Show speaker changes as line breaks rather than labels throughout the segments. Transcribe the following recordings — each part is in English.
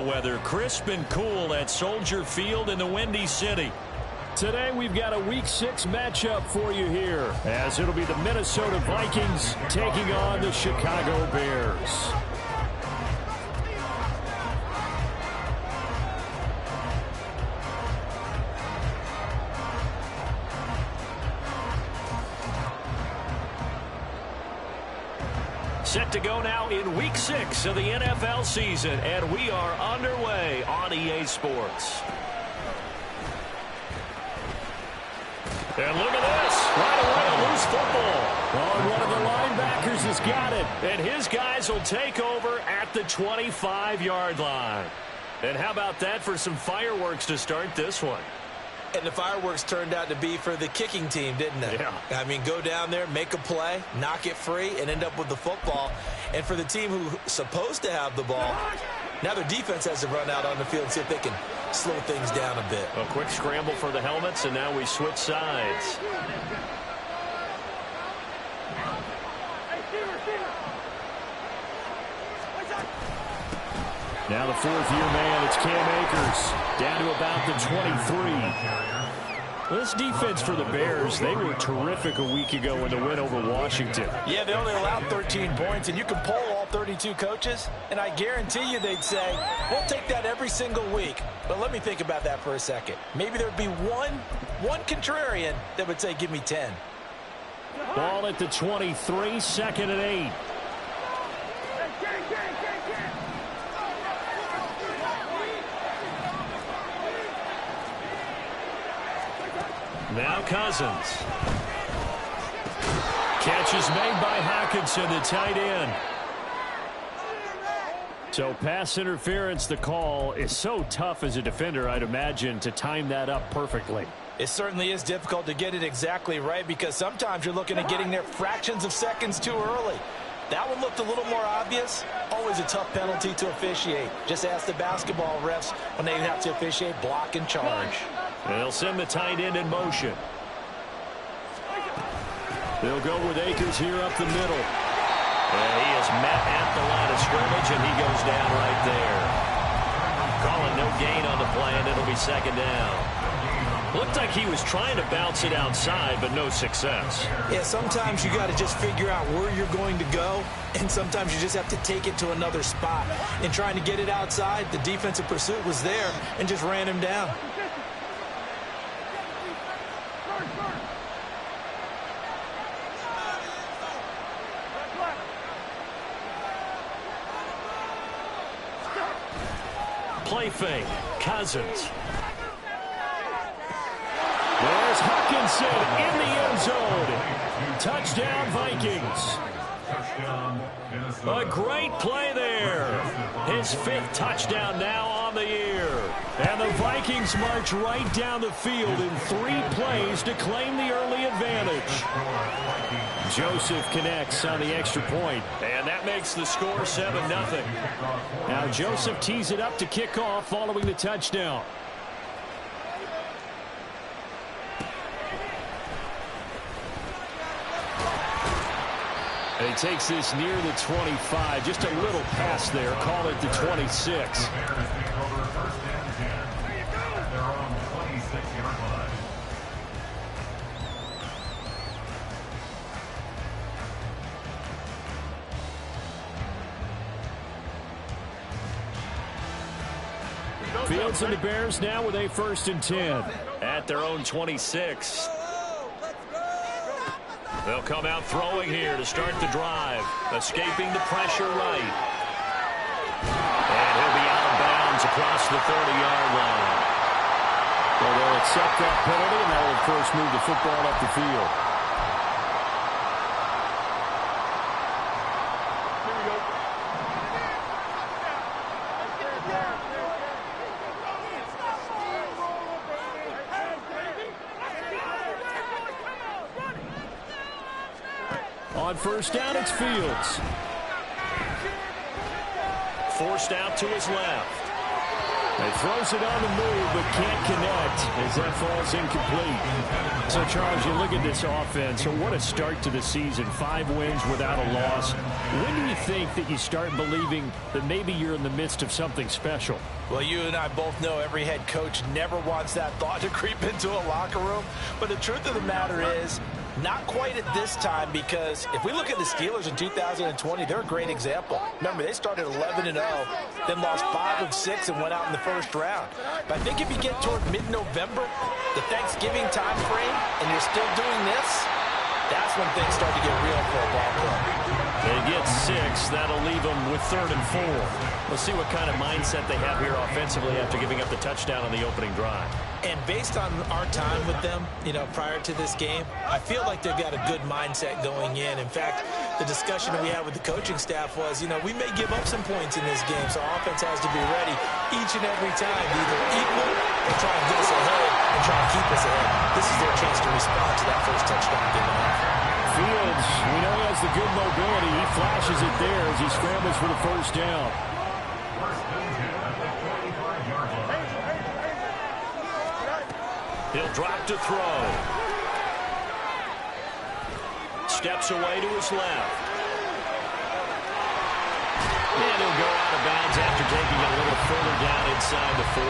weather. Crisp and cool at Soldier Field in the Windy City. Today we've got a Week 6 matchup for you here, as it'll be the Minnesota Vikings taking on the Chicago Bears. Set to go now in Week 6 of the NFL season, and we are underway on EA Sports. And look at this. Right away, a loose football. Oh, one of the linebackers has got it. And his guys will take over at the 25-yard line. And how about that for some fireworks to start this one?
And the fireworks turned out to be for the kicking team, didn't they?
Yeah.
I mean, go down there, make a play, knock it free, and end up with the football. And for the team who's supposed to have the ball, now their defense has to run out on the field and see if they can slow things down a bit.
A quick scramble for the helmets, and now we switch sides. Now the fourth-year man, it's Cam Akers, down to about the 23. Well, this defense for the Bears, they were terrific a week ago in the win over Washington.
Yeah, they only allowed 13 points, and you can poll all 32 coaches, and I guarantee you they'd say, we'll take that every single week. But let me think about that for a second. Maybe there'd be one contrarian that would say, give me 10.
Ball at the 23, second and 8. Now Cousins. Catch is made by Hockenson, the tight end. So pass interference, the call is so tough as a defender, I'd imagine, to time that up perfectly.
It certainly is difficult to get it exactly right because sometimes you're looking at getting there fractions of seconds too early. That one looked a little more obvious. Always a tough penalty to officiate. Just ask the basketball refs when they have to officiate block and charge.
They'll send the tight end in motion. They'll go with Akers here up the middle. And he is met at the line of scrimmage, and he goes down right there. Calling no gain on the play, and it'll be second down. Looked like he was trying to bounce it outside, but no success.
Yeah, sometimes you got to just figure out where you're going to go, and sometimes you just have to take it to another spot. In trying to get it outside, the defensive pursuit was there and just ran him down.
Play fake. Cousins. There's Hockenson in the end zone. Touchdown, Vikings. A great play there. His 5th touchdown now on the year. And the Vikings march right down the field in 3 plays to claim the early advantage. Joseph connects on the extra point. And that makes the score 7-0. Now Joseph tees it up to kick off following the touchdown. And he takes this near the 25. Just a little pass there. Call it the 26. Fields and the Bears now with a 1st and 10. At their own 26. They'll come out throwing here to start the drive. Escaping the pressure right. And he'll be out of bounds across the 30-yard line. Well, they'll accept that penalty, and that will, of course, move the football up the field. On 1st down, it's Fields. Forced out to his left. He throws it on the move, but can't connect as that falls incomplete. So, Charles, you look at this offense, so what a start to the season. 5 wins without a loss. When do you think that you start believing that maybe you're in the midst of something special?
Well, you and I both know every head coach never wants that thought to creep into a locker room. But the truth of the matter is, not quite at this time, because if we look at the Steelers in 2020, they're a great example. Remember, they started 11-0, then lost 5 of 6 and went out in the first round. But I think if you get toward mid-November, the Thanksgiving time frame, and you're still doing this, that's when things start to get real for a ball club.
They get 6. That'll leave them with 3rd and 4. We'll see what kind of mindset they have here offensively after giving up the touchdown on the opening drive.
And based on our time with them, prior to this game, I feel like they've got a good mindset going in. In fact, the discussion that we had with the coaching staff was, we may give up some points in this game, so offense has to be ready each and every time to either equal or try and get us ahead and try and keep us ahead. This is their chance to respond to that first touchdown given up.
Fields, we know he has the good mobility. He flashes it there as he scrambles for the first down. He'll drop to throw. Steps away to his left. And he'll go out of bounds after taking it a little further down inside the 40.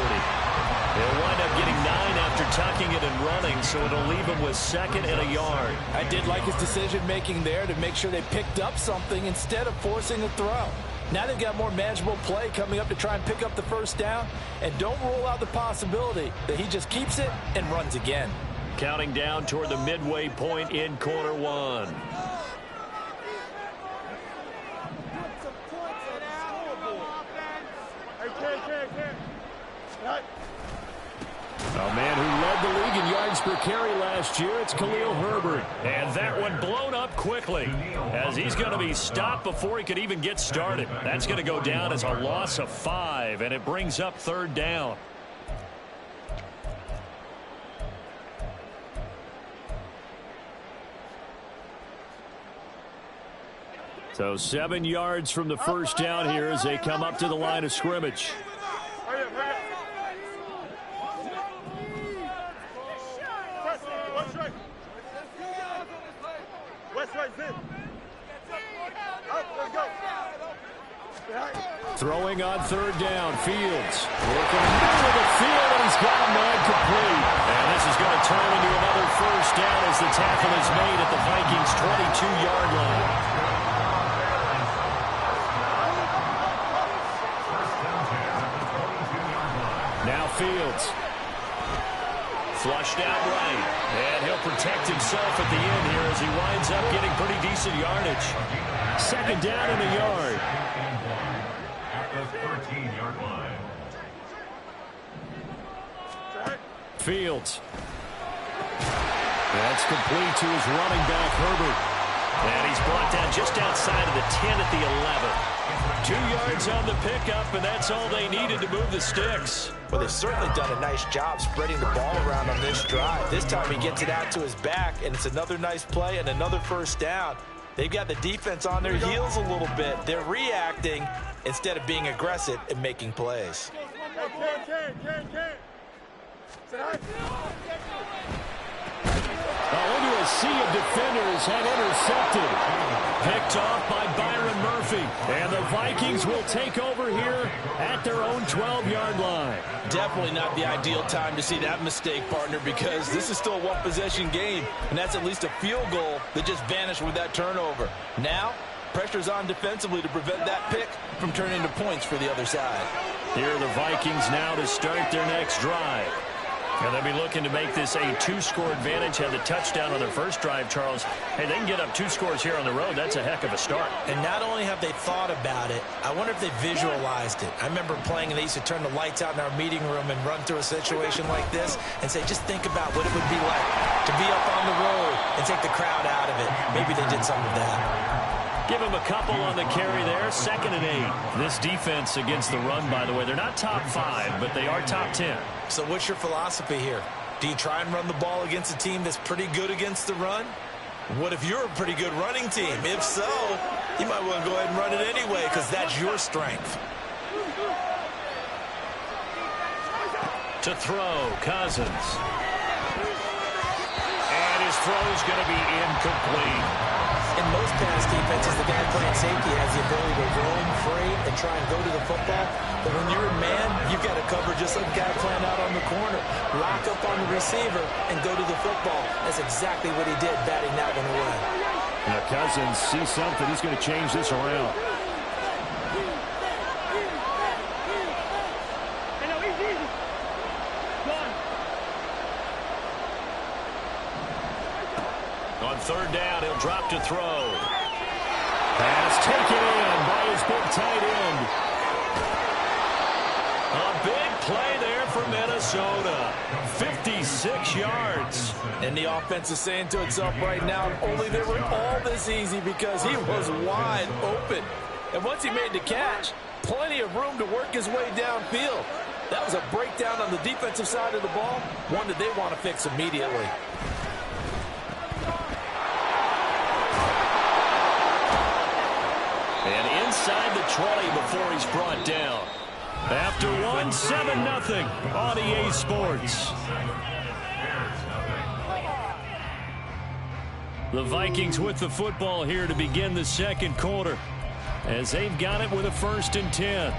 He'll wind up getting 9 after tucking it and running, so it'll leave him with 2nd and a yard.
I did like his decision-making there to make sure they picked up something instead of forcing a throw. Now they've got more manageable play coming up to try and pick up the first down, and don't rule out the possibility that he just keeps it and runs again.
Counting down toward the midway point in quarter 1. A man who led the league in yards per carry last year, it's Khalil Herbert. And that one blown up quickly as he's going to be stopped before he could even get started. That's going to go down as a loss of 5, and it brings up 3rd down. So 7 yards from the first down here as they come up to the line of scrimmage. Throwing on 3rd down, Fields. Working in the middle of the field, and he's got a man complete. And this is going to turn into another first down as the tackle is made at the Vikings' 22-yard line. Now Fields. Flushed out right. And he'll protect himself at the end here as he winds up getting pretty decent yardage. 2nd down and a yard. Fields. That's complete to his running back, Herbert. And he's brought down just outside of the 10 at the 11. 2 yards on the pickup, and that's all they needed to move the sticks.
Well, they've certainly done a nice job spreading the ball around on this drive. This time he gets it out to his back, and it's another nice play and another first down. They've got the defense on their heels a little bit. They're reacting instead of being aggressive and making plays.
Into a sea of defenders and intercepted. Picked off by Byron Murphy. And the Vikings will take over here at their own 12-yard line.
Definitely not the ideal time to see that mistake, partner, because this is still a one-possession game, and that's at least a field goal that just vanished with that turnover. Now, pressure's on defensively to prevent that pick from turning into points for the other side.
Here are the Vikings now to start their next drive. And they'll be looking to make this a 2-score advantage. Had the touchdown on their first drive, Charles. Hey, they can get up 2 scores here on the road. That's a heck of a start.
And not only have they thought about it, I wonder if they visualized it. I remember playing, and they used to turn the lights out in our meeting room and run through a situation like this and say, just think about what it would be like to be up on the road and take the crowd out of it. Maybe they did some of that.
Give him a couple on the carry there. 2nd and 8. This defense against the run, by the way, they're not top 5, but they are top 10.
So what's your philosophy here? Do you try and run the ball against a team that's pretty good against the run? What if you're a pretty good running team? If so, you might want to go ahead and run it anyway because that's your strength.
To throw, Cousins. And his throw's going to be incomplete.
In most pass defenses, the guy playing safety has the ability to roam free and try and go to the football. But when you're in man, you've got to cover just like the guy playing out on the corner. Lock up on the receiver and go to the football. That's exactly what he did, batting that one away.
Now Cousins sees something. He's going to change this around. On third down, he'll drop to throw. Pass taken in by his big tight end. A big play there for Minnesota. 56 yards.
And the offense is saying to itself right now, only they were all this easy because he was wide open. And once he made the catch, plenty of room to work his way downfield. That was a breakdown on the defensive side of the ball, one that they want to fix immediately.
And inside the 20 before he's brought down. After one, 7-0 on EA Sports. The Vikings with the football here to begin the second quarter, as they've got it with a 1st and 10.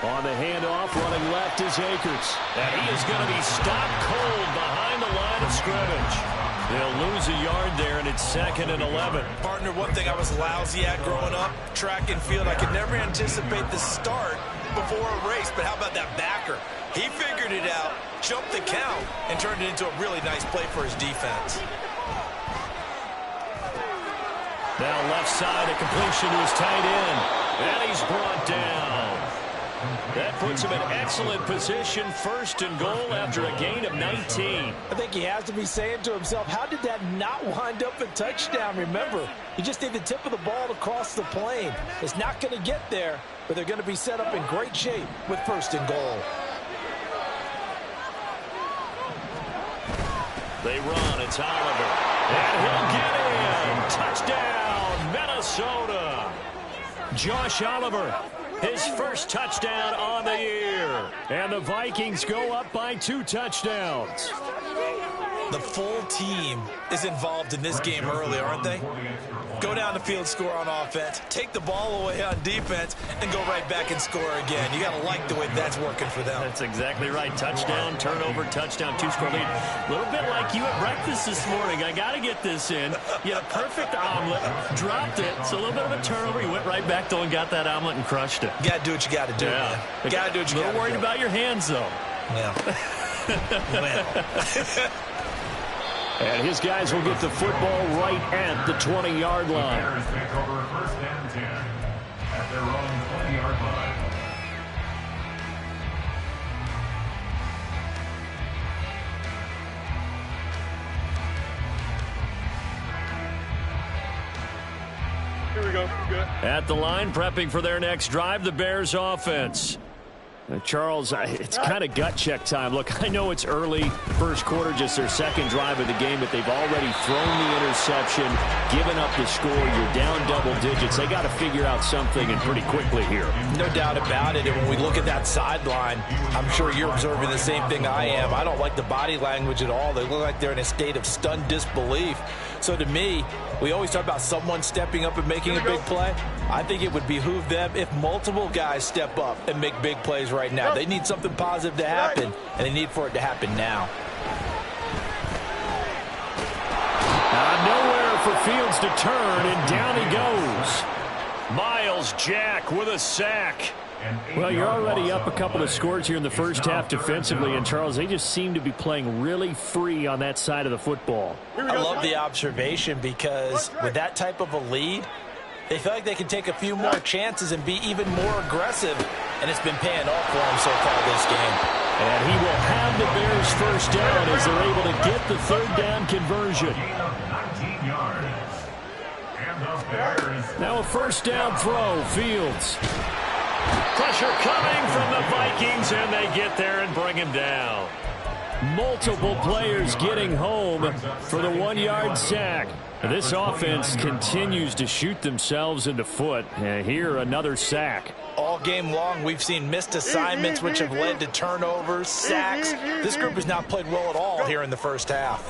On the handoff, running left is Akers. And he is going to be stopped cold behind the line of scrimmage. They'll lose a yard there, and it's 2nd and 11.
Partner, one thing I was lousy at growing up, track and field. I could never anticipate the start before a race, but how about that backer? He figured it out, jumped the count, and turned it into a really nice play for his defense.
Now left side, a completion to his tight end. And he's brought down. That puts him in excellent position, 1st and goal after a gain of 19.
I think he has to be saying to himself, how did that not wind up a touchdown? Remember, you just need the tip of the ball to cross the plane. It's not going to get there, but they're going to be set up in great shape with 1st and goal.
They run, it's Oliver. And he'll get in. Touchdown, Minnesota. Josh Oliver, his 1st touchdown on the year. And the Vikings go up by 2 touchdowns.
The full team is involved in this game early, aren't they? Go down the field, score on offense, take the ball away on defense, and go right back and score again. You got to like the way that's working for them.
That's exactly right. Touchdown, turnover, touchdown, 2-score lead. A little bit like you at breakfast this morning. I got to get this in. You had a perfect omelet, dropped it. It's a little bit of a turnover. You went right back, though, and got that omelet and crushed it.
You got to do what you got to do, man. You got to do what you got to do.
A little worried about your hands, though.
Yeah. Well.
And his guys will get the football right at the 20-yard line.
Bears take over 1st and 10 at their own 20-yard line.
Here we go. Good.
At the line, prepping for their next drive, the Bears offense. Charles, it's kind of gut check time. Look, I know it's early, 1st quarter, just their 2nd drive of the game, but they've already thrown the interception, given up the score. You're down double digits. They got to figure out something, and pretty quickly here.
No doubt about it. And when we look at that sideline, I'm sure you're observing the same thing I am. I don't like the body language at all. They look like they're in a state of stunned disbelief. So to me, we always talk about someone stepping up and making a big play. I think it would behoove them if multiple guys step up and make big plays right now. They need something positive to happen, and they need for it to happen now.
Nowhere for Fields to turn, and down he goes. Miles Jack with a sack. Well, you're already up a couple of scores here in the 1st half defensively, and Charles, they just seem to be playing really free on that side of the football.
I love the observation because with that type of a lead, they feel like they can take a few more chances and be even more aggressive, and it's been paying off for them so far this game.
And he will have the Bears 1st down as they're able to get the 3rd down conversion. Now a 1st down throw, Fields. Pressure coming from the Vikings, and they get there and bring him down. Multiple players getting home for the 1-yard sack. This offense continues to shoot themselves in the foot. Here, another sack.
All game long, we've seen missed assignments, which have led to turnovers, sacks. This group has not played well at all here in the first half.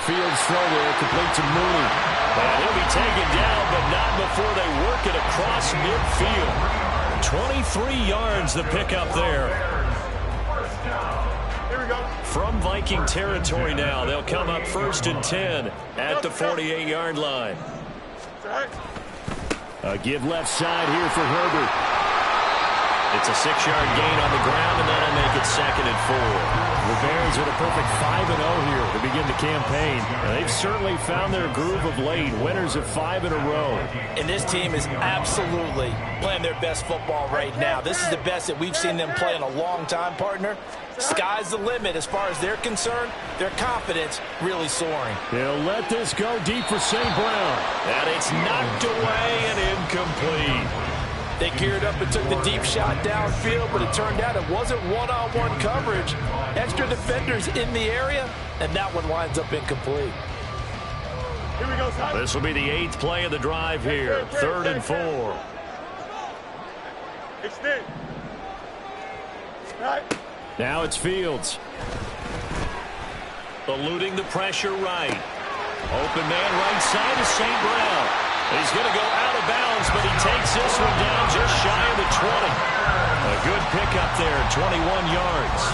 Fields throw there, complete to Mooney. And he'll be taken down, but not before they work it across midfield. 23 yards the pickup there.
Here we go.
From Viking territory now, they'll come up 1st and 10 at the 48-yard line. A give left side here for Herbert. It's a 6-yard gain on the ground, and that'll make it 2nd and 4. The Bears at a perfect 5-0 here to begin the campaign. They've certainly found their groove of late, winners of 5 in a row.
And this team is absolutely playing their best football right now. This is the best that we've seen them play in a long time, partner. Sky's the limit as far as they're concerned. Their confidence really soaring.
They'll let this go deep for St. Brown. And it's knocked away and incomplete.
They geared up and took the deep shot downfield, but it turned out it wasn't one-on-one coverage. Extra defenders in the area, and that one winds up incomplete.
Here we go, son.
This will be the 8th play of the drive here. 3rd and 4.
Extend. Right.
Now it's Fields. Eluding the pressure right. Open man right side is St. Brown. He's going to go out of bounds, but he takes this one down just shy of the 20. A good pickup there, 21 yards.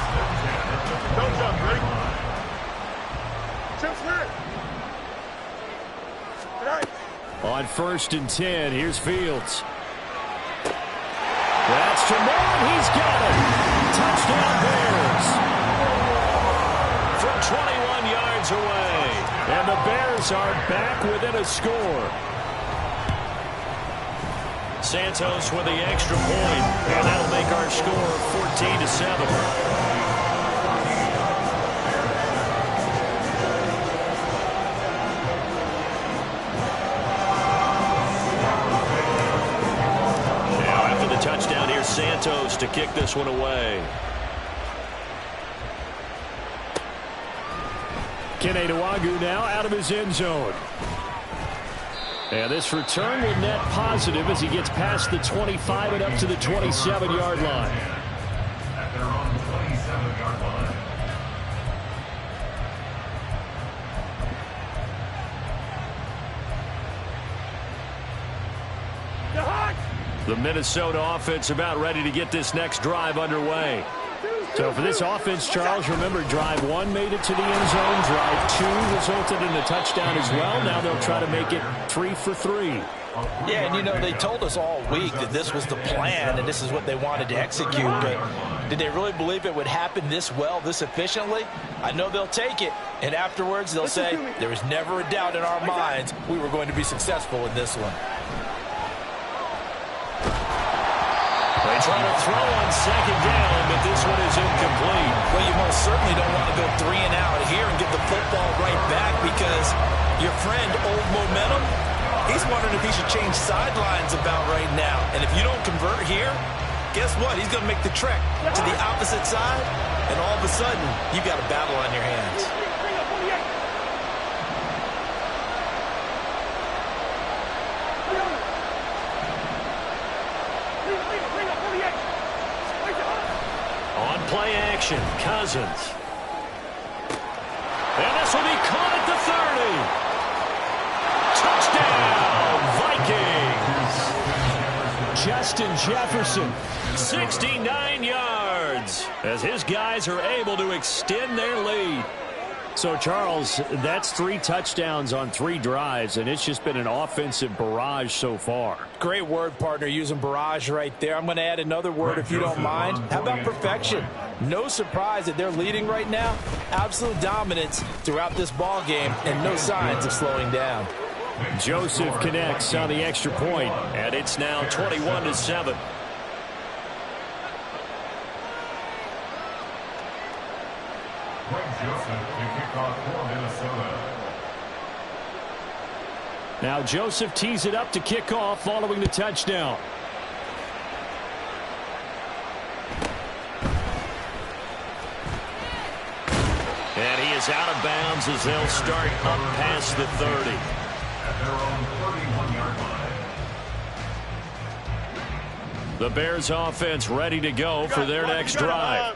Don't jump, ready? Jump straight. Right.
On 1st and 10, here's Fields. That's to Moore. He's got it. Touchdown Bears. From 21 yards away. And the Bears are back within a score. Santos with the extra point, and that'll make our score 14-7. Now after the touchdown, here's Santos to kick this one away. Keneduagu now out of his end zone. And this return will net positive as he gets past the 25 and up to the 27-yard line.
At their own 27-yard line.
The Minnesota offense about ready to get this next drive underway. So for this offense, Charles, remember, drive 1 made it to the end zone. Drive 2 resulted in a touchdown as well. Now they'll try to make it 3 for 3.
Yeah, and you know, they told us all week that this was the plan and this is what they wanted to execute. But did they really believe it would happen this well, this efficiently? I know they'll take it, and afterwards they'll say, there was never a doubt in our minds we were going to be successful in this one.
They try to throw on 2nd down, but this one is incomplete.
Well, you most certainly don't want to go 3 and out here and get the football right back because your friend, Old Momentum, he's wondering if he should change sidelines about right now. And if you don't convert here, guess what? He's going to make the trek to the opposite side, and all of a sudden, you got a battle on your hands.
On play action, Cousins. And this will be caught at the 30. Touchdown, Vikings. Justin Jefferson, 69 yards, as his guys are able to extend their lead. So, Charles, that's 3 touchdowns on 3 drives, and it's just been an offensive barrage so far.
Great word, partner, using barrage right there. I'm going to add another word if you don't mind. How about perfection? No surprise that they're leading right now. Absolute dominance throughout this ball game and no signs of slowing down.
Joseph connects on the extra point, and it's now 21-7.
Joseph to kick off for Minnesota.
Now Joseph tees it up to kick off following the touchdown. And he is out of bounds as they'll start up past the 30.
At their own 31-yard line.
The Bears offense ready to go for their next drive.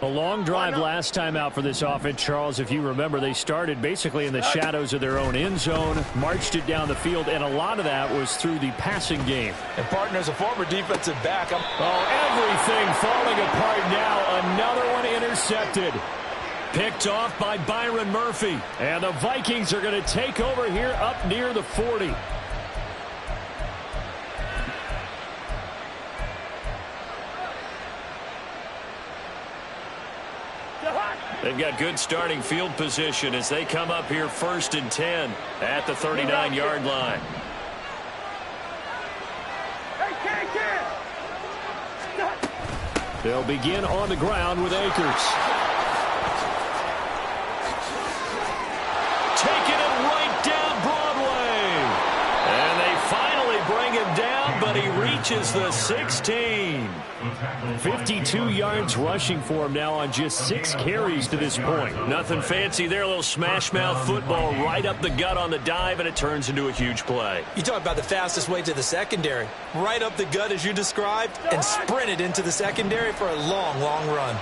A
long drive last time out for this offense, Charles. If you remember, they started basically in the shadows of their own end zone, marched it down the field, and a lot of that was through the passing game.
And partner's a former defensive back.
Everything falling apart now. Another one intercepted. Picked off by Byron Murphy. And the Vikings are going to take over here up near the 40. They've got good starting field position as they come up here 1st and 10 at the 39-yard line. They'll begin on the ground with Akers. Taking it right down Broadway. And they finally bring him down, but he reaches the 16. 52 yards rushing for him now on just 6 carries to this point. Nothing fancy there. A little smash mouth football right up the gut on the dive, and it turns into a huge play.
You talk about the fastest way to the secondary. Right up the gut as you described and sprinted into the secondary for a long, long run.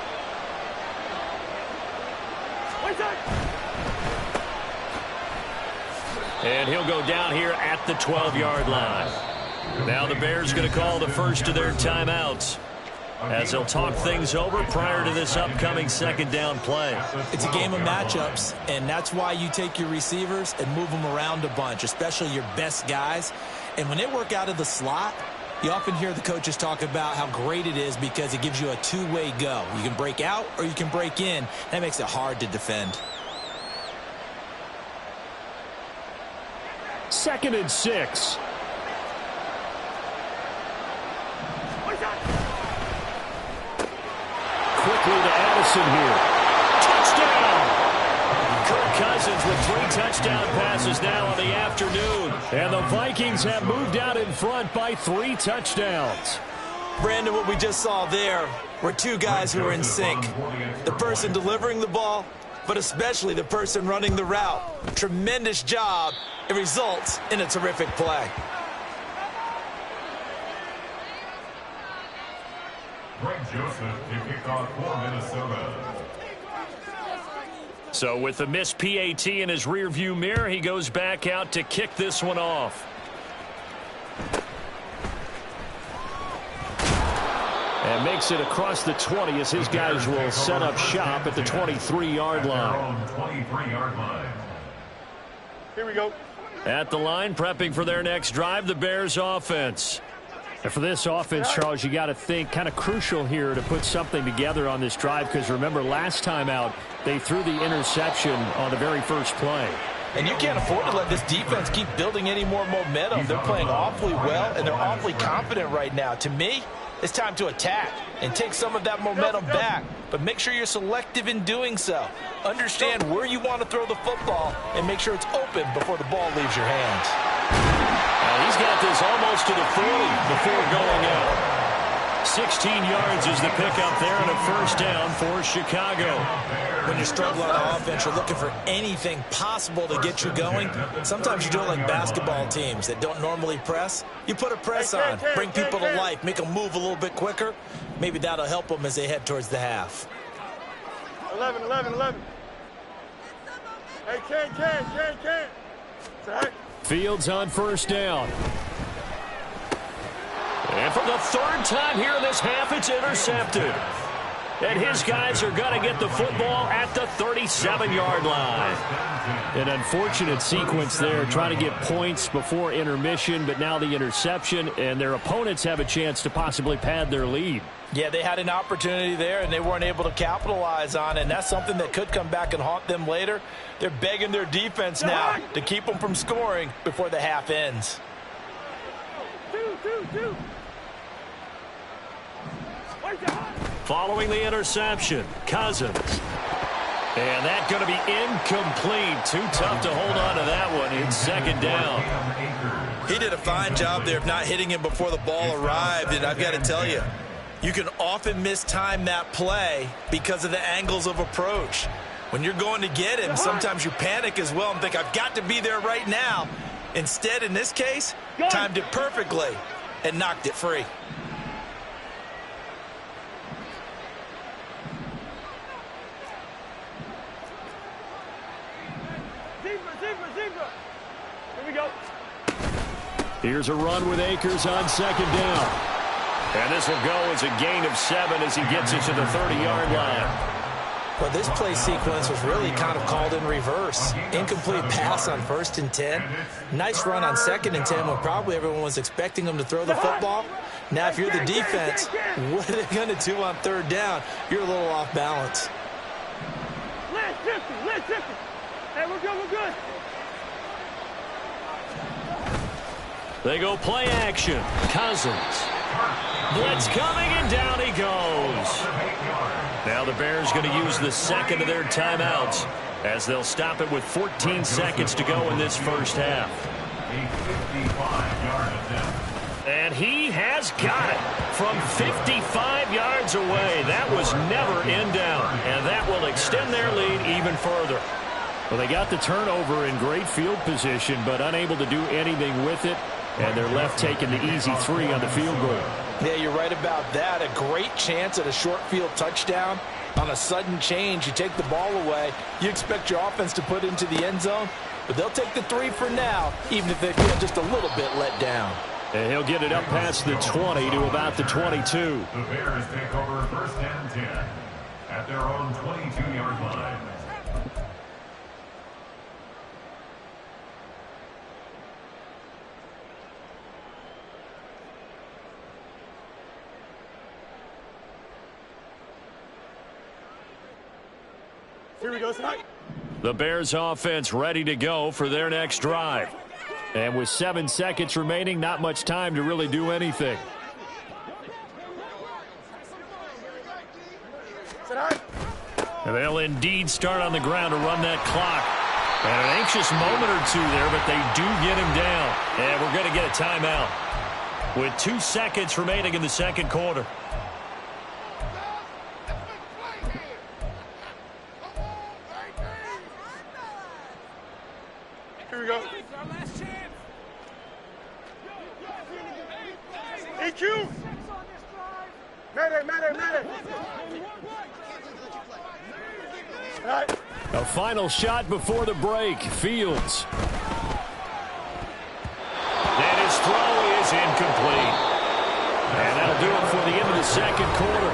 And he'll go down here at the 12-yard line. Now the Bears going to call the first of their timeouts as they'll talk things over prior to this upcoming 2nd down play.
It's a game of matchups, and that's why you take your receivers and move them around a bunch, especially your best guys. And when they work out of the slot, you often hear the coaches talk about how great it is because it gives you a two-way go. You can break out or you can break in. That makes it hard to defend.
2nd and 6. Quickly to Addison here. Touchdown! Kirk Cousins with 3 touchdown passes now in the afternoon. And the Vikings have moved out in front by 3 touchdowns.
Brandon, what we just saw there were 2 guys who are in sync. The person delivering the ball, but especially the person running the route. Tremendous job. It results in a terrific play.
Greg Joseph to kick off for Minnesota.
So with the missed PAT in his rearview mirror, he goes back out to kick this one off. And makes it across the 20 as his guys will set up shop at the 23-yard line.
23-yard line.
Here we go.
At the line, prepping for their next drive, the Bears offense. And for this offense, Charles, you got to think kind of crucial here to put something together on this drive because remember last time out they threw the interception on the very first play.
And you can't afford to let this defense keep building any more momentum. They're playing awfully well, and they're awfully confident right now. To me, it's time to attack and take some of that momentum back. But make sure you're selective in doing so. Understand where you want to throw the football and make sure it's open before the ball leaves your hands.
He's got this almost to the 40 before going out. 16 yards is the pickup there and a first down for Chicago.
When you're struggling on offense, you're looking for anything possible to get you going. Sometimes you do it like basketball teams that don't normally press. You put a press on, bring people to life, make them move a little bit quicker. Maybe that'll help them as they head towards the half.
11. Hey, Ken. It's all right.
Fields on first down. And for the 3rd time here in this half, it's intercepted. And his guys are going to get the football at the 37-yard line. An unfortunate sequence there, trying to get points before intermission, but now the interception, and their opponents have a chance to possibly pad their lead.
Yeah, they had an opportunity there, and they weren't able to capitalize on it, and that's something that could come back and haunt them later. They're begging their defense now to keep them from scoring before the half ends.
Following the interception, Cousins. And that's going to be incomplete. Too tough to hold on to that one. It's 2nd down.
He did a fine job there of not hitting him before the ball arrived, and I've got to tell you, you can often mistime that play because of the angles of approach. When you're going to get him, sometimes you panic as well and think, I've got to be there right now. Instead, in this case, timed it perfectly and knocked it free.
Zebra. Here we go.
Here's a run with Akers on second down. And this will go as a gain of 7 as he gets it to the 30-yard line.
Well, this play sequence was really kind of called in reverse. Incomplete pass on 1st and 10. Nice run on 2nd and 10 when probably everyone was expecting him to throw the football. Now, if you're the defense, what are they going to do on 3rd down? You're a little off balance.
Let's shift it. Hey, we're good.
They go play action. Cousins. Blitz coming, and down he goes. Now the Bears going to use the second of their timeouts as they'll stop it with 14 seconds to go in this first half. And he has got it from 55 yards away. That was never in down, and that will extend their lead even further. Well, they got the turnover in great field position, but unable to do anything with it, and they're left taking the easy 3 on the field goal.
Yeah, you're right about that. A great chance at a short field touchdown. On a sudden change, you take the ball away. You expect your offense to put into the end zone, but they'll take the 3 for now, even if they feel just a little bit let down.
And he'll get it up past the 20 to about the 22.
The Bears take over 1st and 10 at their own 22-yard line.
Here we go, tonight.
The Bears offense ready to go for their next drive. And with 7 seconds remaining, not much time to really do anything. And they'll indeed start on the ground to run that clock. And an anxious moment or two there, but they do get him down. And we're going to get a timeout with 2 seconds remaining in the second quarter.
Here we go. EQ. Mayday. All right.
A final shot before the break. Fields. And his throw is incomplete. And that'll do it for the end of the second quarter.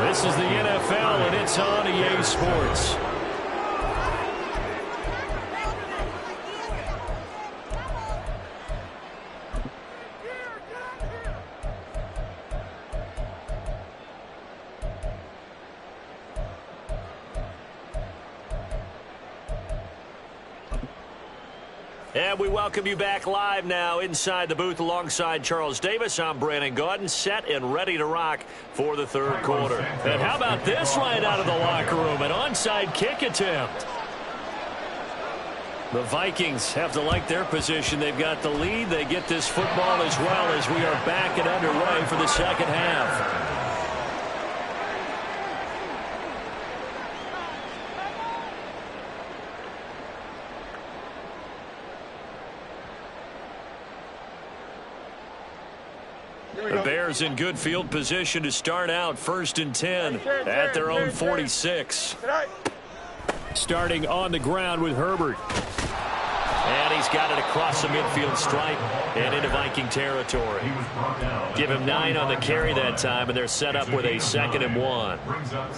This is the NFL, and it's on EA Sports. And we welcome you back live now inside the booth alongside Charles Davis. I'm Brandon Gaudin, set and ready to rock for the third quarter. And how about this right out of the locker room? An onside kick attempt. The Vikings have to like their position. They've got the lead. They get this football as well as we are back and underway for the second half. The Bears in good field position to start out 1st and 10 at their own 46. Starting on the ground with Herbert. And he's got it across the midfield stripe and into Viking territory. Give him 9 on the carry that time, and they're set up with a 2nd and 1.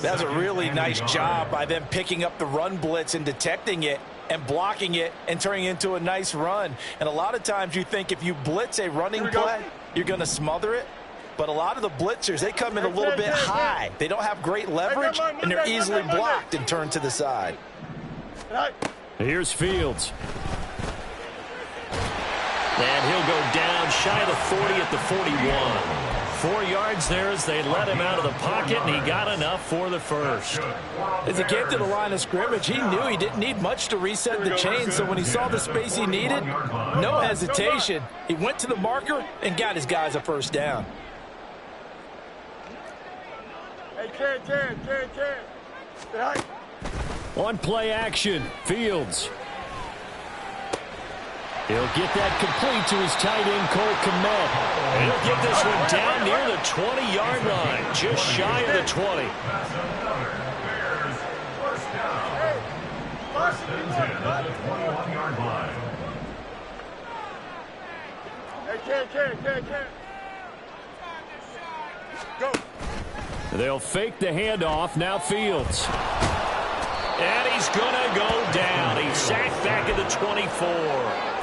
That's a really nice job by them picking up the run blitz and detecting it and blocking it and turning it into a nice run. And a lot of times you think if you blitz a running play, you're going to smother it. But a lot of the blitzers, they come in a little bit high. They don't have great leverage, and they're easily blocked and turned to the side.
Here's Fields. And he'll go down shy of the 40 at the 41. 4 yards there as they let him out of the pocket, and he got enough for the first.
As he came to the line of scrimmage, he knew he didn't need much to reset the chain, so when he saw the space he needed, no hesitation. He went to the marker and got his guys a first down.
Hey, Ken.
On play action, Fields. He'll get that complete to his tight end, Cole Kmet. And he'll get this one down near the 20-yard line, just shy of the 20.
First and 10 at the 21-yard line.
Hey, Ken. Go.
They'll fake the handoff. Now Fields. And he's going to go down. He's sacked back at the 24.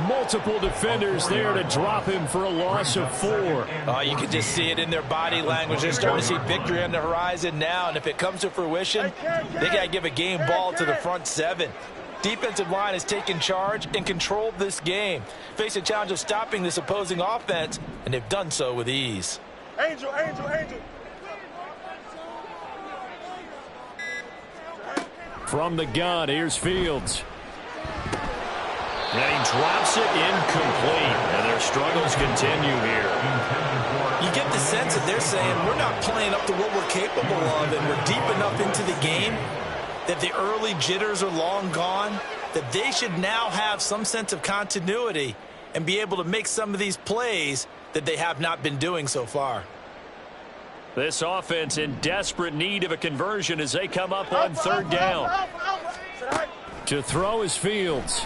Multiple defenders there to drop him for a loss of 4.
You can just see it in their body language. They're starting to see victory on the horizon now, and if it comes to fruition, they got to give a game ball to the front 7. Defensive line has taken charge and controlled this game. Face a challenge of stopping this opposing offense, and they've done so with ease.
Angel.
From the gun, here's Fields. And he drops it incomplete, and their struggles continue here.
You get the sense that they're saying we're not playing up to what we're capable of, and we're deep enough into the game that the early jitters are long gone, that they should now have some sense of continuity and be able to make some of these plays that they have not been doing so far.
This offense in desperate need of a conversion as they come up on third down. To throw is Fields.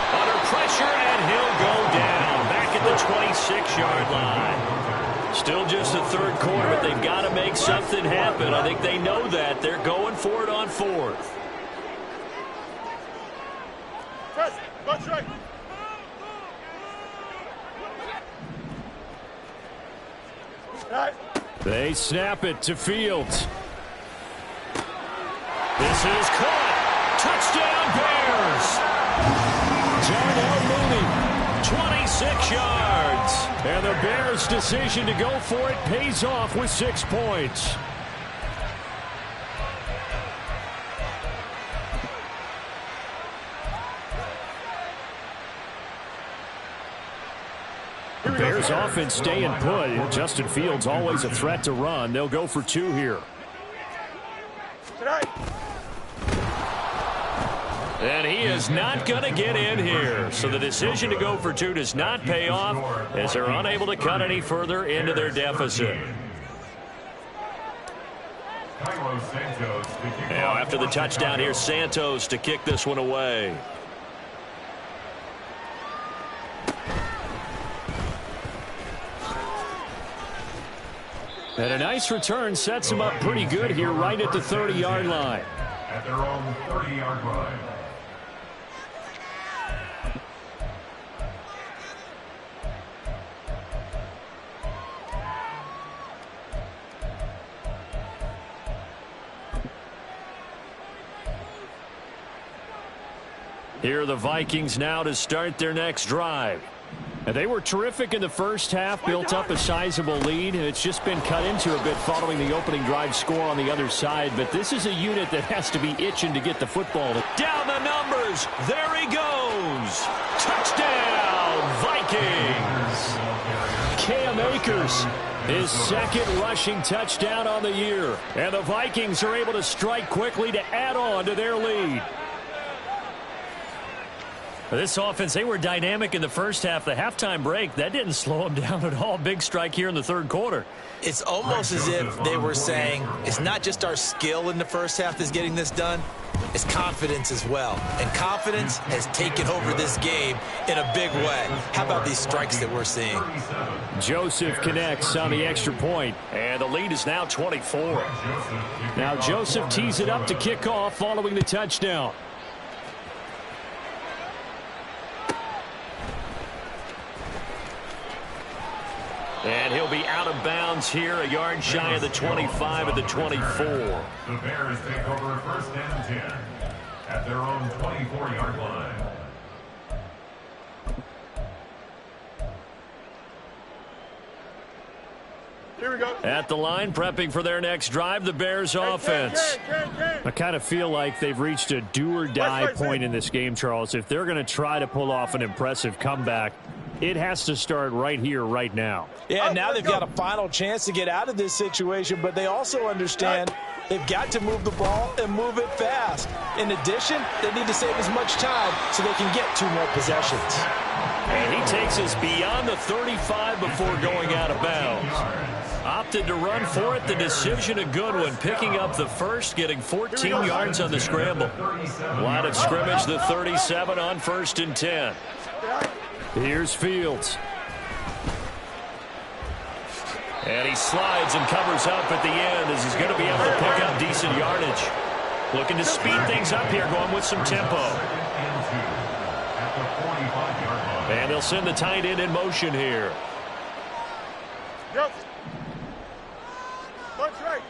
Under pressure, and he'll go down back at the 26-yard line. Still just the third quarter, but they've got to make something happen. I think they know that. They're going for it on fourth. They snap it to Fields. This is caught. Touchdown Bears. Darnell Mooney, 26 yards. And the Bears' decision to go for it pays off with 6 points. The Bears offense staying put. Justin Fields always a threat to run. They'll go for 2 here. And he is not going to get in here. So the decision to go for 2 does not pay off as they're unable to cut any further into their deficit. Now after the touchdown, here's Santos to kick this one away. And a nice return sets him up pretty good here right at the 30-yard line.
At their own 30-yard line.
Here are the Vikings now to start their next drive. And they were terrific in the first half, built up a sizable lead. It's just been cut into a bit following the opening drive score on the other side. But this is a unit that has to be itching to get the football. Down the numbers. There he goes. Touchdown, Vikings. Cam Akers, his second rushing touchdown on the year. And the Vikings are able to strike quickly to add on to their lead. This offense, they were dynamic in the first half. The halftime break, that didn't slow them down at all. Big strike here in the third quarter.
It's almost as if they were saying, it's not just our skill in the first half that's getting this done, it's confidence as well. And confidence has taken over this game in a big way. How about these strikes that we're seeing?
Joseph connects on the extra point, and the lead is now 24. Now Joseph tees it up to kick off following the touchdown. And he'll be out of bounds here, a yard shy of the 25 at the 24.
The Bears take over first and 10 at their own 24-yard line.
Here we go.
At the line, prepping for their next drive, the Bears offense. I kind of feel like they've reached a do-or-die point in this game, Charles. If they're going to try to pull off an impressive comeback, it has to start right here, right now.
Yeah, now they've got a final chance to get out of this situation, but they also understand
They've got to move the ball and move it fast. In addition, they need to save as much time so they can get 2 more possessions.
And he takes us beyond the 35 before going out of bounds. Opted to run for it. The decision a good one. Picking up the first, getting 14 yards on the scramble. Line of scrimmage, the 37 on 1st and 10. Here's Fields. And he slides and covers up at the end as he's going to be able to pick up decent yardage. Looking to speed things up here, going with some tempo. And they'll send the tight end in motion here.
Go. Punch right.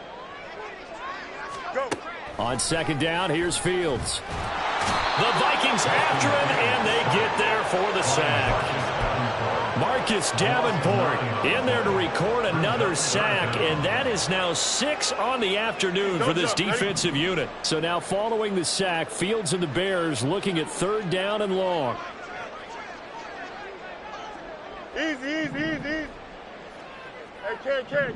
Go.
On 2nd down, here's Fields. The Vikings after him, and they get there for the sack. Marcus Davenport in there to record another sack, and that is now 6 on the afternoon for this defensive unit. So now following the sack, Fields and the Bears looking at 3rd down and long.
Easy, easy, easy. Hey, can't.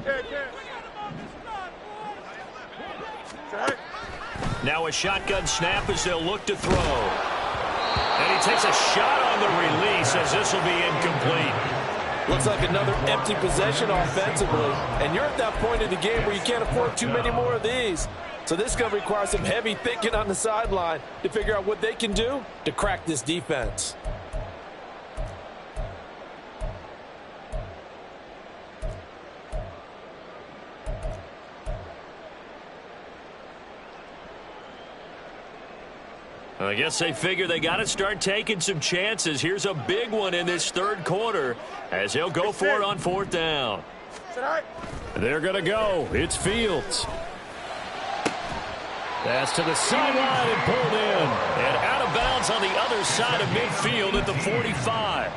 Now a shotgun snap as they'll look to throw. And he takes a shot on the release as this will be incomplete.
Looks like another empty possession offensively. And you're at that point in the game where you can't afford too many more of these. So this is going to require some heavy thinking on the sideline to figure out what they can do to crack this defense.
I guess they figure they got to start taking some chances. Here's a big one in this 3rd quarter as they'll go for it on 4th down. They're going to go. It's Fields. Pass to the sideline and pulled in. And out of bounds on the other side of midfield at the 45.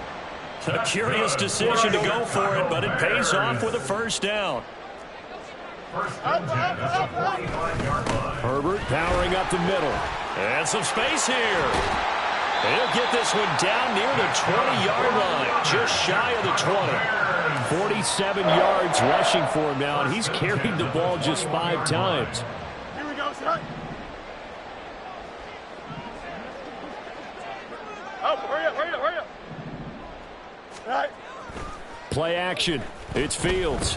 A curious decision to go for it, but it pays off with a 1st down. Herbert powering up the middle. And some space here. He'll get this one down near the 20-yard line, just shy of the 20. 47 yards rushing for him now, and he's carried the ball just 5 times.
Here we go, son. Oh, hurry up. All right.
Play action. It's Fields.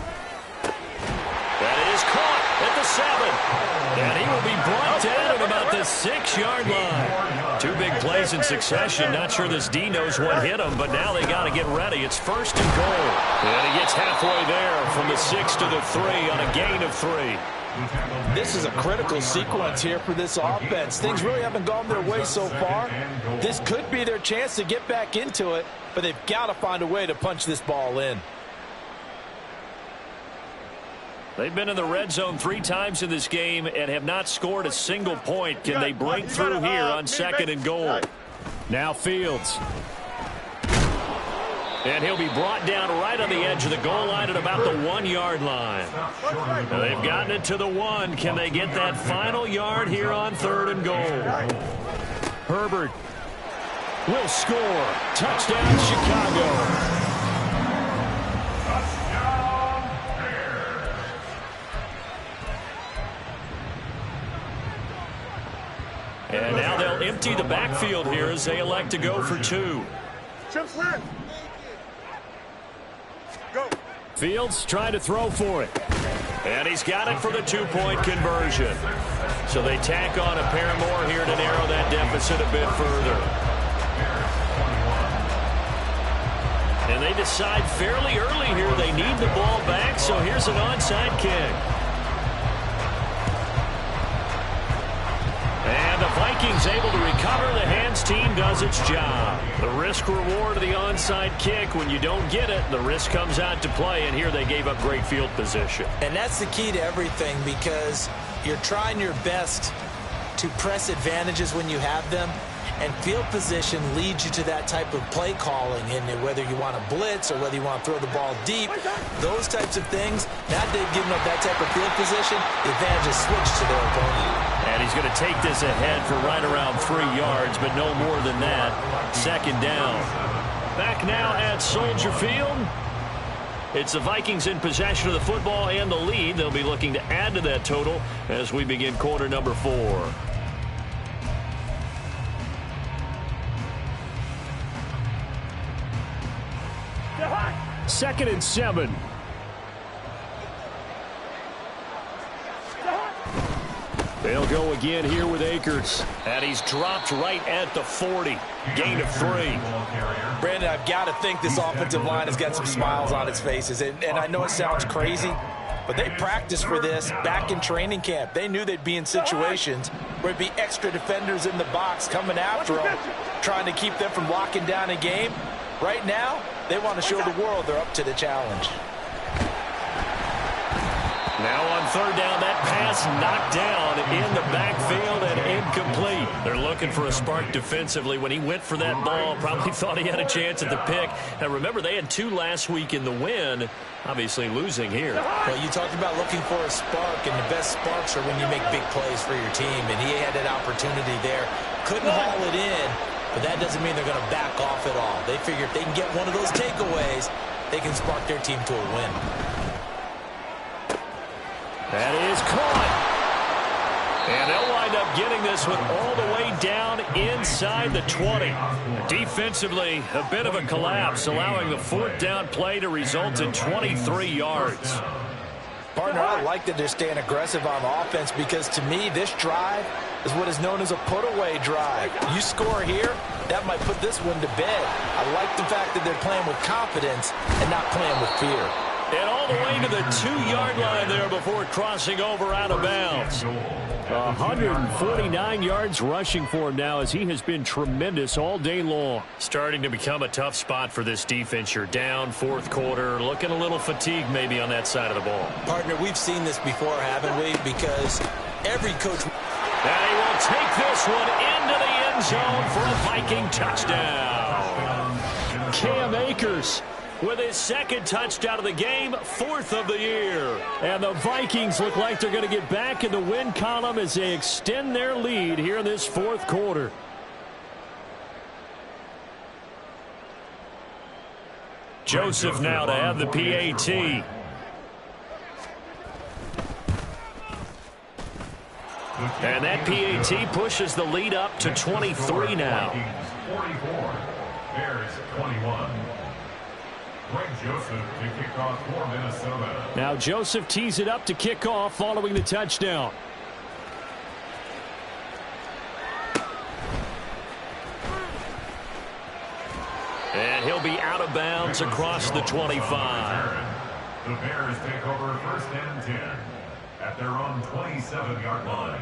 That is caught at the 7. And he will be brought down at about the 6-yard line. 2 big plays in succession. Not sure this D knows what hit him, but now they got to get ready. It's 1st and goal. And he gets halfway there from the 6 to the 3 on a gain of 3.
This is a critical sequence here for this offense. Things really haven't gone their way so far. This could be their chance to get back into it, but they've got to find a way to punch this ball in.
They've been in the red zone 3 times in this game and have not scored a single point. Can they break through here on 2nd and goal? Now Fields. And he'll be brought down right on the edge of the goal line at about the 1-yard line. Now they've gotten it to the 1. Can they get that final yard here on 3rd and goal? Herbert will score. Touchdown, Chicago. And now they'll empty the backfield here as they elect to go for 2.
Go.
Fields trying to throw for it. And he's got it for the 2-point conversion. So they tack on a pair more here to narrow that deficit a bit further. And they decide fairly early here they need the ball back, so here's an onside kick. And the Vikings able to recover. The hands team does its job. The risk reward of the onside kick. When you don't get it, the risk comes out to play, and here they gave up great field position.
And that's the key to everything, because you're trying your best to press advantages when you have them, and field position leads you to that type of play calling. And whether you want to blitz or whether you want to throw the ball deep, those types of things, now they've given up that type of field position, the advantage is switched to their opponent.
And he's going to take this ahead for right around 3 yards, but no more than that. 2nd down. Back now at Soldier Field. It's the Vikings in possession of the football and the lead. They'll be looking to add to that total as we begin quarter number 4. Second and 7. They'll go again here with Akers. And he's dropped right at the 40. Gain of 3.
Brandon, I've got to think this offensive line has got some smiles on its faces. And I know it sounds crazy, but they practiced for this back in training camp. They knew they'd be in situations where it'd be extra defenders in the box coming after them, trying to keep them from locking down a game. Right now, they want to show the world they're up to the challenge.
Now on third down, that pass knocked down in the backfield and incomplete. They're looking for a spark defensively. When he went for that ball, probably thought he had a chance at the pick. Now remember, they had 2 last week in the win, obviously losing here.
Well, you talked about looking for a spark, and the best sparks are when you make big plays for your team, and he had that opportunity there. Couldn't haul it in, but that doesn't mean they're going to back off at all. They figure if they can get one of those takeaways, they can spark their team to a win.
That is caught. And they'll wind up getting this one all the way down inside the 20. Defensively, a bit of a collapse, allowing the fourth down play to result in 23 yards.
Partner, I like that they're staying aggressive on offense because, to me, this drive is what is known as a put-away drive. You score here, that might put this one to bed. I like the fact that they're playing with confidence and not playing with fear.
And all the way to the 2-yard line there before crossing over out of bounds. 149 yards rushing for him now as he has been tremendous all day long. Starting to become a tough spot for this defense. You're down fourth quarter, looking a little fatigued maybe on that side of the ball.
Partner, we've seen this before, haven't we? Because every coach...
And he will take this one into the end zone for a Viking touchdown. Cam Akers with his second touchdown of the game, 4th of the year. And the Vikings look like they're going to get back in the win column as they extend their lead here in this fourth quarter. Joseph now to have the PAT. And that PAT pushes the lead up to 23 now.
44, Bears 21. Greg Joseph to kick off for Minnesota.
Now Joseph tees it up to kick off following the touchdown. And he'll be out of bounds across the 25.
The Bears take over 1st and 10 at their own 27-yard line.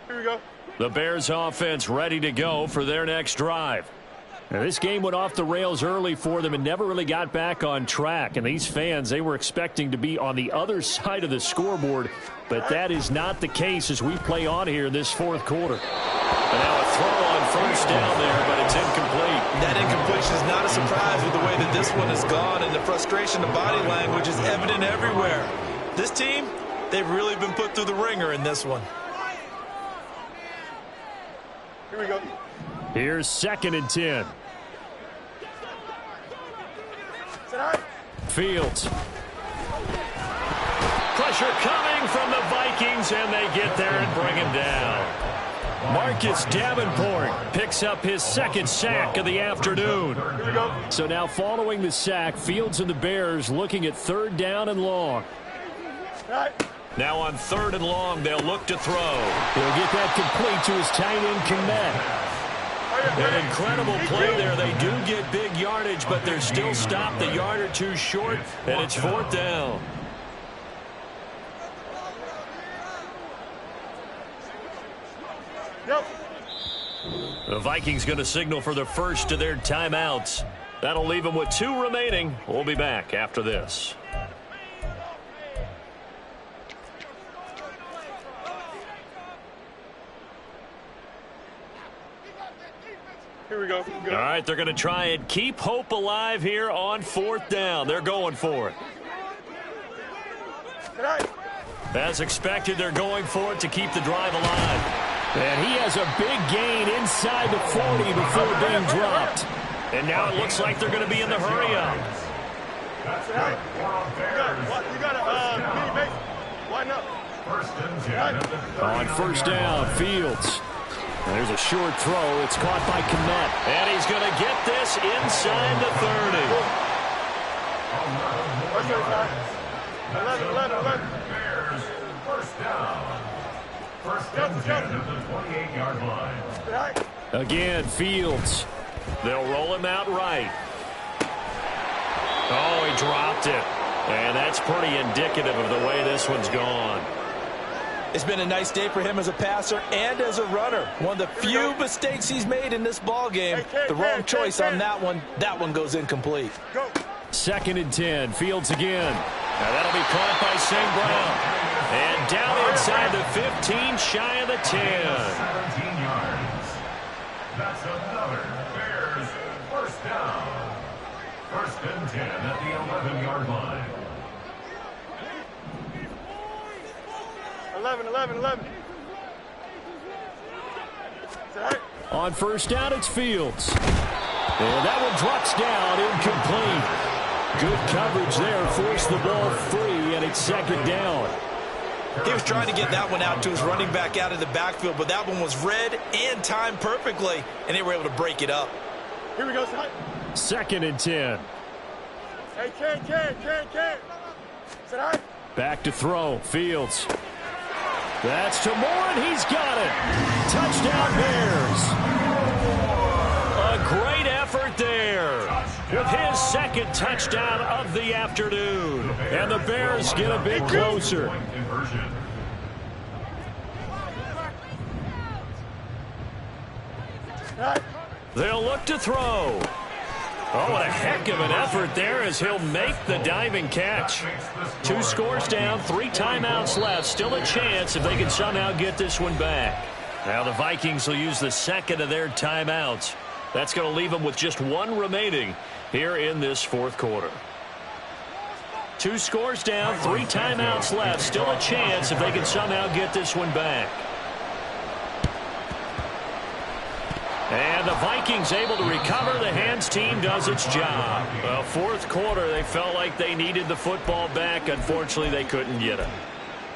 Here we go.
The Bears offense ready to go for their next drive. Now, this game went off the rails early for them and never really got back on track. And these fans, they were expecting to be on the other side of the scoreboard. But that is not the case as we play on here in this fourth quarter. And now a throw on first down there, but it's incomplete.
That incompletion is not a surprise with the way that this one has gone. And the frustration of body language is evident everywhere. This team, they've really been put through the ringer in this one.
Here we go.
Here's 2nd and 10. Fields. Pressure coming from the Vikings, and they get there and bring him down. Marcus Davenport picks up his 2nd sack of the afternoon.
Here we go.
So now following the sack, Fields and the Bears looking at 3rd down and long. Now on 3rd and long, they'll look to throw. He'll get that complete to his tight end, Komet. An incredible play there. They do get big yardage, but they're still stopped a yard or two short, and it's 4th down.
Yep.
The Vikings going to signal for the first of their timeouts. That'll leave them with 2 remaining. We'll be back after this.
Here we go.
All right, they're going to try and keep hope alive here on 4th down. They're going for it. As expected, they're going for it to keep the drive alive. And he has a big gain inside the 40 before being dropped. And now it looks like they're going to be in the hurry-up.
You got to line up.
On first down, Fields. There's a short throw. It's caught by Kmet. And he's going to get this inside the 30.
11.
Bears, first down. First and 10 at the 28-yard line.
Again, Fields. They'll roll him out right. Oh, he dropped it. And that's pretty indicative of the way this one's gone.
It's been a nice day for him as a passer and as a runner. One of the few mistakes he's made in this ball game. The wrong choice on that one. That one goes incomplete.
Second and 10. Fields again. Now that'll be caught by St. Brown. And down inside the 15, shy of the 10.
17 yards. That's another Bears first down. First and 10 at the 11-yard line.
11.
On first down, it's Fields. And that one drops down, incomplete. Good coverage there, forced the ball free, and it's second down.
He was trying to get that one out to his running back out of the backfield, but that one was read and timed perfectly, and they were able to break it up.
Here we go, son.
Second and 10.
Hey, can. Sit high.
Back to throw, Fields. That's to Moore, and he's got it. Touchdown, Bears. A great effort there with his second touchdown of the afternoon. And the Bears get a bit closer. They'll look to throw. Oh, what a heck of an effort there as he'll make the diving catch. 2 scores down, 3 timeouts left. Still a chance if they can somehow get this one back. Now the Vikings will use the second of their timeouts. That's going to leave them with just 1 remaining here in this fourth quarter. 2 scores down, 3 timeouts left. Still a chance if they can somehow get this one back. And the Vikings able to recover. The hands team does its job. Fourth quarter, they felt like they needed the football back. Unfortunately, they couldn't get it.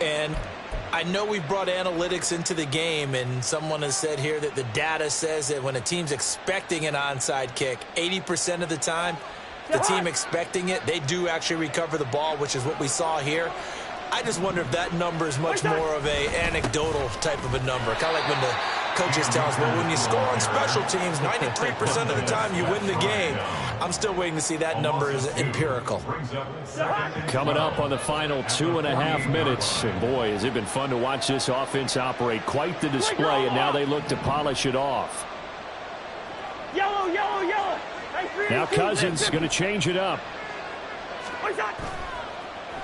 And I know we brought analytics into the game, and someone has said here that the data says that when a team's expecting an onside kick, 80% of the time, the team expecting it, they do actually recover the ball, which is what we saw here. I just wonder if that number is much more of a anecdotal type of a number. Kind of like when the coaches tell us, well, when you score on special teams, 93% of the time you win the game. I'm still waiting to see that number is empirical.
Coming up on the final 2.5 minutes. And boy, has it been fun to watch this offense operate. Quite the display, and now they look to polish it off.
Yellow.
Now Cousins going to change it up.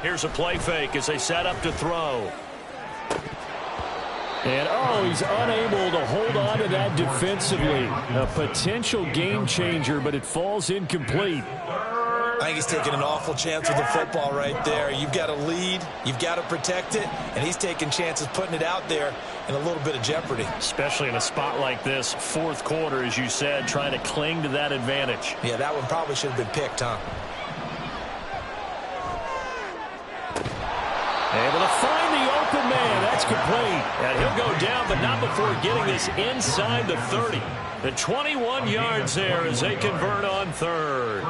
Here's a play fake as they set up to throw. And, oh, he's unable to hold on to that defensively. A potential game changer, but it falls incomplete.
I think he's taking an awful chance with the football right there. You've got to lead, you've got to protect it, and he's taking chances putting it out there in a little bit of jeopardy.
Especially in a spot like this, fourth quarter, as you said, trying to cling to that advantage.
Yeah, that one probably should have been picked, huh?
Able to find the open man. That's complete. And he'll go down, but not before getting this inside the 30. The 21 yards there as they convert on third.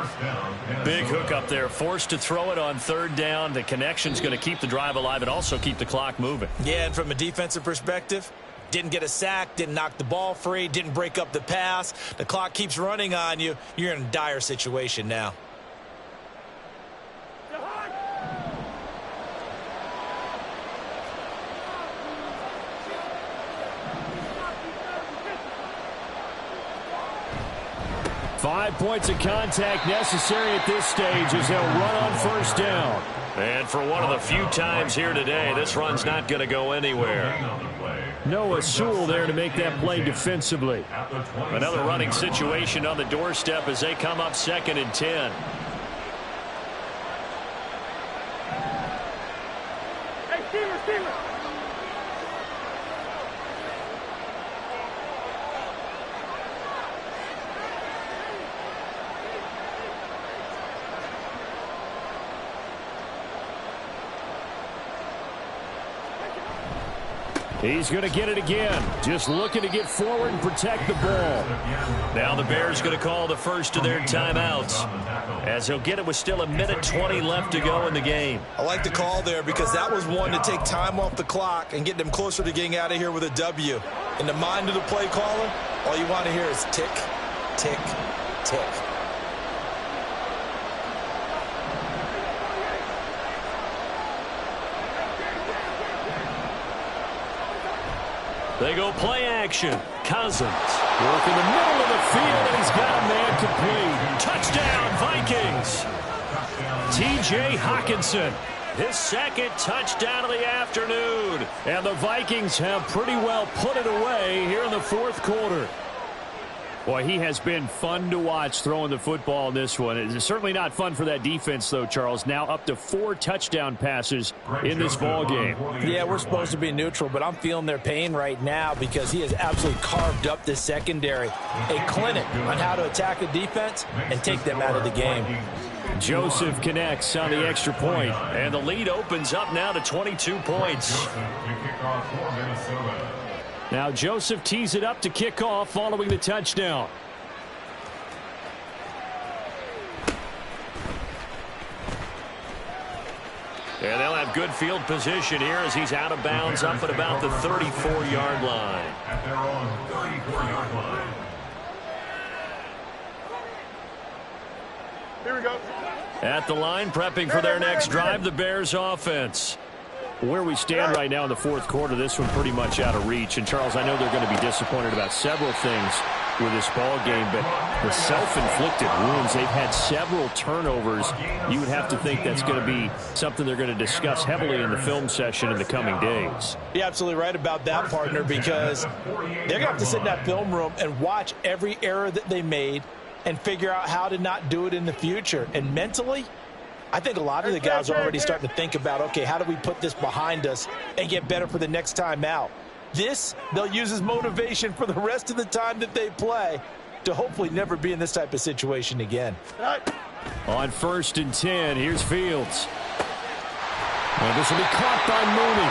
Big hook up there. Forced to throw it on third down. The connection's going to keep the drive alive and also keep the clock moving.
Yeah, and from a defensive perspective, didn't get a sack, didn't knock the ball free, didn't break up the pass. The clock keeps running on you. You're in a dire situation now.
5 points of contact necessary at this stage as they'll run on first down. And for one of the few times here today, this run's not going to go anywhere. Noah Sewell there to make that play defensively. Another running situation on the doorstep as they come up 2nd and 10.
Hey, Steamer.
He's going to get it again. Just looking to get forward and protect the ball. Now the Bears going to call the first of their timeouts, as he'll get it with still 1:20 left to go in the game.
I like the call there because that was one to take time off the clock and get them closer to getting out of here with a W. In the mind of the play caller, all you want to hear is tick, tick, tick.
They go play action. Cousins work in the middle of the field, and he's got a man complete. Touchdown, Vikings. T.J. Hockenson, his second touchdown of the afternoon. And the Vikings have pretty well put it away here in the fourth quarter. Boy, he has been fun to watch throwing the football in this one. It's certainly not fun for that defense, though, Charles. Now up to 4 touchdown passes in this ball game.
Yeah, we're supposed to be neutral, but I'm feeling their pain right now because he has absolutely carved up the secondary. A clinic on how to attack a defense and take them out of the game.
Joseph connects on the extra point, and the lead opens up now to 22 points. Now Joseph tees it up to kick off following the touchdown. And they'll have good field position here as he's out of bounds up at about the 34-yard line.
At their own 34-yard line.
Here we go.
At the line, prepping for their next drive, the Bears offense. Where we stand right now in the fourth quarter, this one pretty much out of reach. And, Charles, I know they're going to be disappointed about several things with this ball game, but the self-inflicted wounds, they've had several turnovers. You would have to think that's going to be something they're going to discuss heavily in the film session in the coming days.
You're absolutely right about that, partner, because they're going to have to sit in that film room and watch every error that they made and figure out how to not do it in the future. And mentally, I think a lot of the guys are already starting to think about, okay, how do we put this behind us and get better for the next time out? This, they'll use as motivation for the rest of the time that they play to hopefully never be in this type of situation again.
On 1st and 10, here's Fields. And this will be caught by Mooney.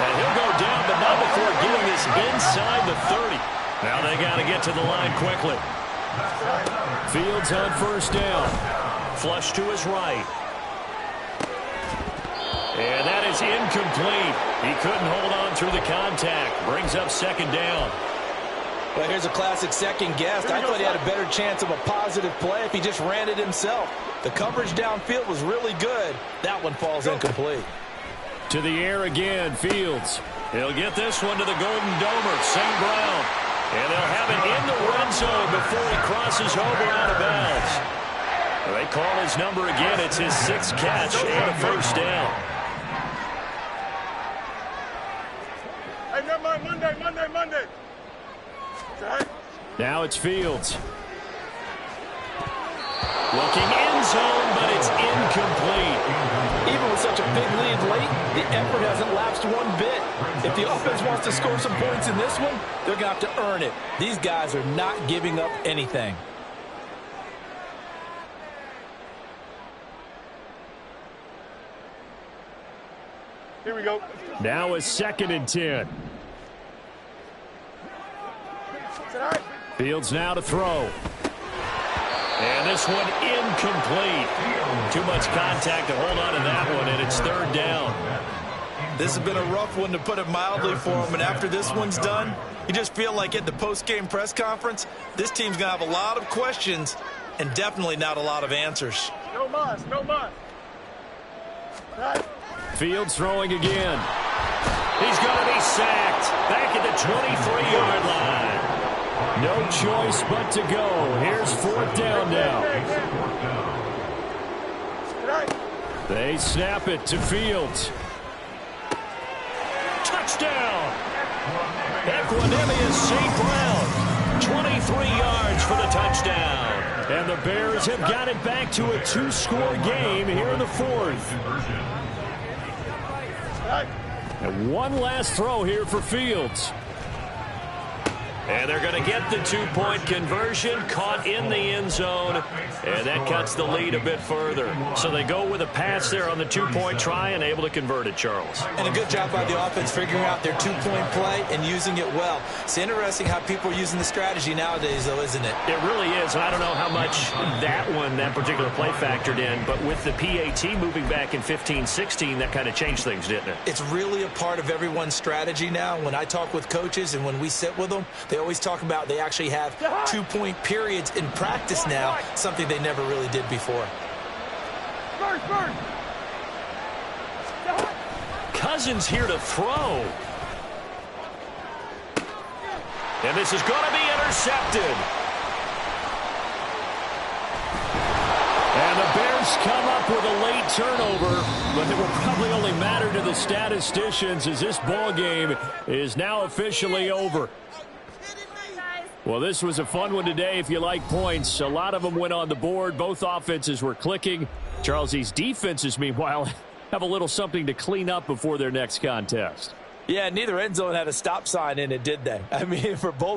And he'll go down, but not before getting this inside the 30. Now they got to get to the line quickly. Fields on 1st down. Flush to his right. And that is incomplete. He couldn't hold on through the contact. Brings up 2nd down.
Well, here's a classic second guess. I thought he had a better chance of a positive play if he just ran it himself. The coverage downfield was really good. That one falls incomplete.
To the air again, Fields. He'll get this one to the Golden Domer, St. Brown. And they'll have it in the red zone before he crosses over out of bounds. They call his number again. It's his 6th catch and a 1st down.
Hey, never mind. Monday.
Now it's Fields. Looking end zone, but it's incomplete.
Even with such a big lead late, the effort hasn't lapsed one bit. If the offense wants to score some points in this one, they're going to have to earn it. These guys are not giving up anything.
Here we go.
Now it's 2nd and 10. Fields now to throw. And this one incomplete. Too much contact to hold on to that one, and it's 3rd down.
This has been a rough one, to put it mildly, for him. And after this one's done, you just feel like at the post-game press conference, this team's going to have a lot of questions and definitely not a lot of answers.
No mas.
Fields throwing again. He's going to be sacked. Back at the 23-yard line. No choice but to go. Here's 4th down now. They snap it to Fields. Touchdown! Equanimous St. Brown. 23 yards for the touchdown. And the Bears have got it back to a 2-score game here in the 4th. And one last throw here for Fields. And they're going to get the two-point conversion, caught in the end zone, and that cuts the lead a bit further. So they go with a pass there on the two-point try and able to convert it, Charles.
And a good job by the offense figuring out their two-point play and using it well. It's interesting how people are using the strategy nowadays, though, isn't it?
It really is, and I don't know how much that particular play factored in, but with the PAT moving back in 15-16, that kind of changed things, didn't it?
It's really a part of everyone's strategy now. When I talk with coaches and when we sit with them, they always talk about they actually have two-point periods in practice now, something they never really did before.
Cousins here to throw. And this is going to be intercepted. And the Bears come up with a late turnover, but it will probably only matter to the statisticians as this ball game is now officially over. Well, this was a fun one today if you like points. A lot of them went on the board. Both offenses were clicking. Charles, these defenses, meanwhile, have a little something to clean up before their next contest.
Yeah, neither end zone had a stop sign in it, did they? I mean, for both